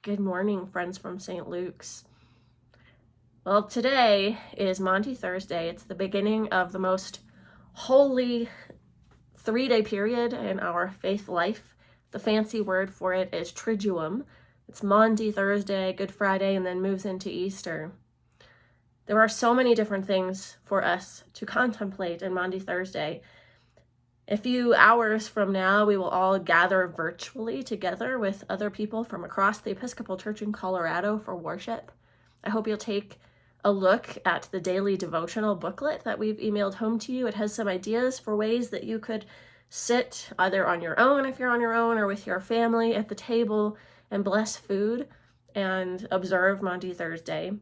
Good morning, friends from St. Luke's. Well, today is Maundy Thursday. It's the beginning of the most holy 3-day period in our faith life. The fancy word for it is Triduum. It's Maundy Thursday, Good Friday, and then moves into Easter. There are so many different things for us to contemplate in Maundy Thursday. A few hours from now, we will all gather virtually together with other people from across the Episcopal Church in Colorado for worship. I hope you'll take a look at the daily devotional booklet that we've emailed home to you. It has some ideas for ways that you could sit either on your own, if you're on your own, or with your family at the table and bless food and observe Maundy Thursday.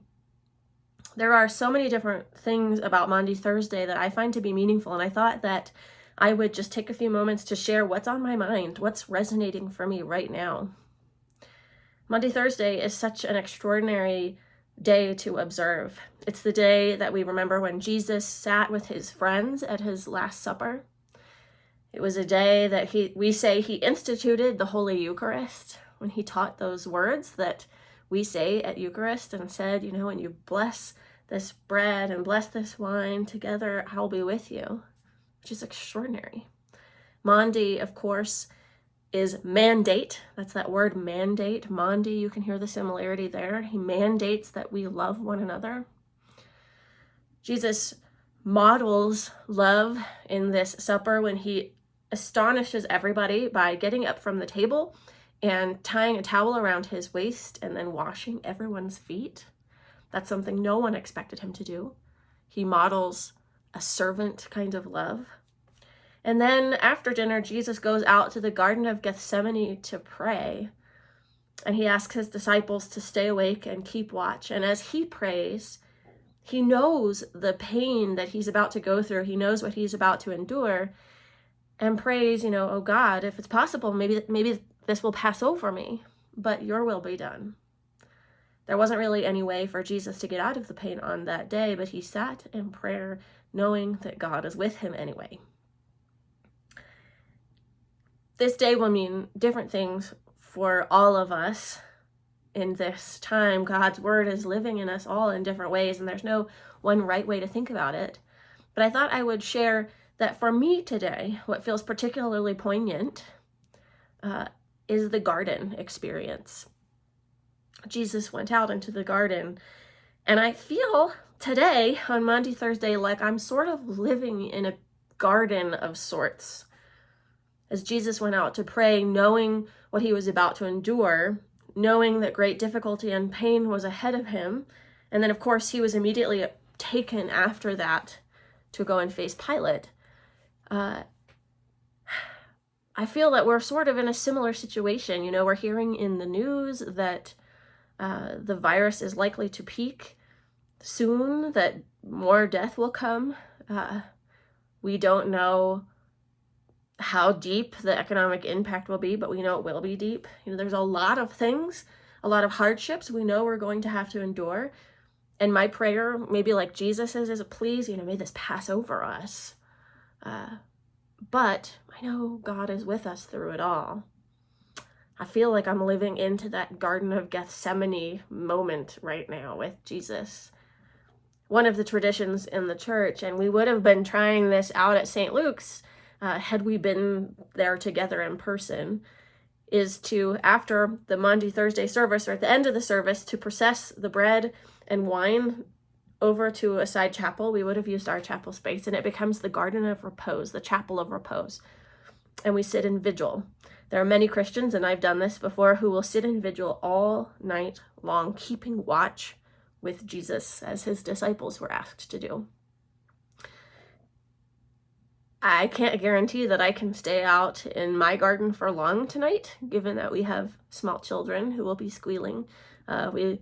There are so many different things about Maundy Thursday that I find to be meaningful, and I thought that I would just take a few moments to share what's on my mind, what's resonating for me right now. Maundy Thursday is such an extraordinary day to observe. It's the day that we remember when Jesus sat with his friends at his Last Supper. It was a day that we say he instituted the Holy Eucharist, when he taught those words that we say at Eucharist and said, when you bless this bread and bless this wine together, I'll be with you. Which is extraordinary. Maundy, of course, is mandate. That's that word, mandate. Maundy, you can hear the similarity there. He mandates that we love one another. Jesus models love in this supper when he astonishes everybody by getting up from the table and tying a towel around his waist and then washing everyone's feet. That's something no one expected him to do. He models a servant kind of love. And then after dinner, Jesus goes out to the Garden of Gethsemane to pray. And he asks his disciples to stay awake and keep watch. And as he prays, he knows the pain that he's about to go through. He knows what he's about to endure and prays, oh God, if it's possible, maybe this will pass over me, but your will be done. There wasn't really any way for Jesus to get out of the pain on that day, but he sat in prayer knowing that God is with him anyway. This day will mean different things for all of us in this time. God's word is living in us all in different ways, and there's no one right way to think about it. But I thought I would share that for me today, what feels particularly poignant is the garden experience. Jesus went out into the garden, and I feel today on Maundy Thursday like I'm sort of living in a garden of sorts. As Jesus went out to pray, knowing what he was about to endure, knowing that great difficulty and pain was ahead of him, and then of course he was immediately taken after that to go and face Pilate. I feel that we're sort of in a similar situation. We're hearing in the news that the virus is likely to peak soon, that more death will come. We don't know how deep the economic impact will be, but we know it will be deep. There's a lot of things, a lot of hardships we know we're going to have to endure. And my prayer, maybe like Jesus's, is please, may this pass over us. But I know God is with us through it all. I feel like I'm living into that Garden of Gethsemane moment right now with Jesus. One of the traditions in the church, and we would have been trying this out at St. Luke's had we been there together in person, is to, after the Maundy Thursday service or at the end of the service, to process the bread and wine over to a side chapel. We would have used our chapel space, and it becomes the Garden of Repose, the Chapel of Repose. And we sit in vigil. There are many Christians, and I've done this before, who will sit in vigil all night long, keeping watch with Jesus, as his disciples were asked to do. I can't guarantee that I can stay out in my garden for long tonight, given that we have small children who will be squealing. We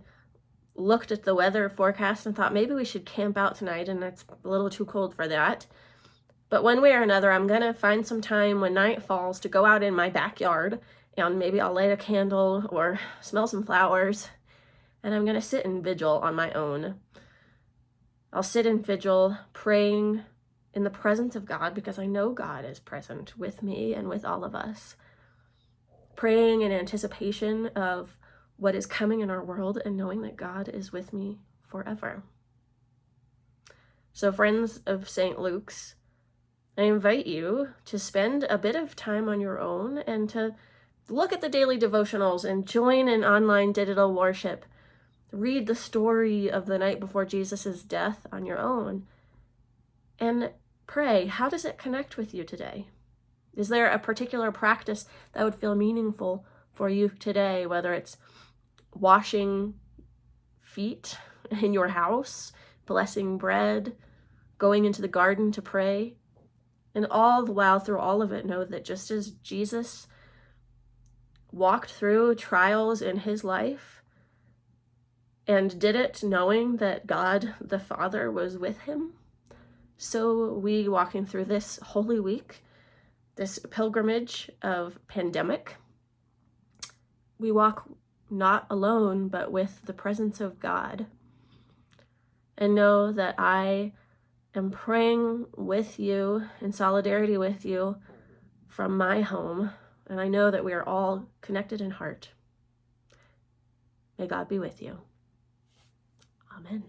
looked at the weather forecast and thought maybe we should camp out tonight, and it's a little too cold for that. But one way or another, I'm going to find some time when night falls to go out in my backyard, and maybe I'll light a candle or smell some flowers, and I'm going to sit in vigil on my own. I'll sit in vigil praying in the presence of God, because I know God is present with me and with all of us. Praying in anticipation of what is coming in our world and knowing that God is with me forever. So friends of St. Luke's, I invite you to spend a bit of time on your own and to look at the daily devotionals and join in online digital worship. Read the story of the night before Jesus' death on your own and pray, how does it connect with you today? Is there a particular practice that would feel meaningful for you today, whether it's washing feet in your house, blessing bread, going into the garden to pray? And all the while, through all of it, know that just as Jesus walked through trials in his life and did it knowing that God the Father was with him, so we walking through this Holy Week, this pilgrimage of pandemic, we walk not alone, but with the presence of God. And know that I am praying with you, in solidarity with you, from my home. And I know that we are all connected in heart. May God be with you. Amen.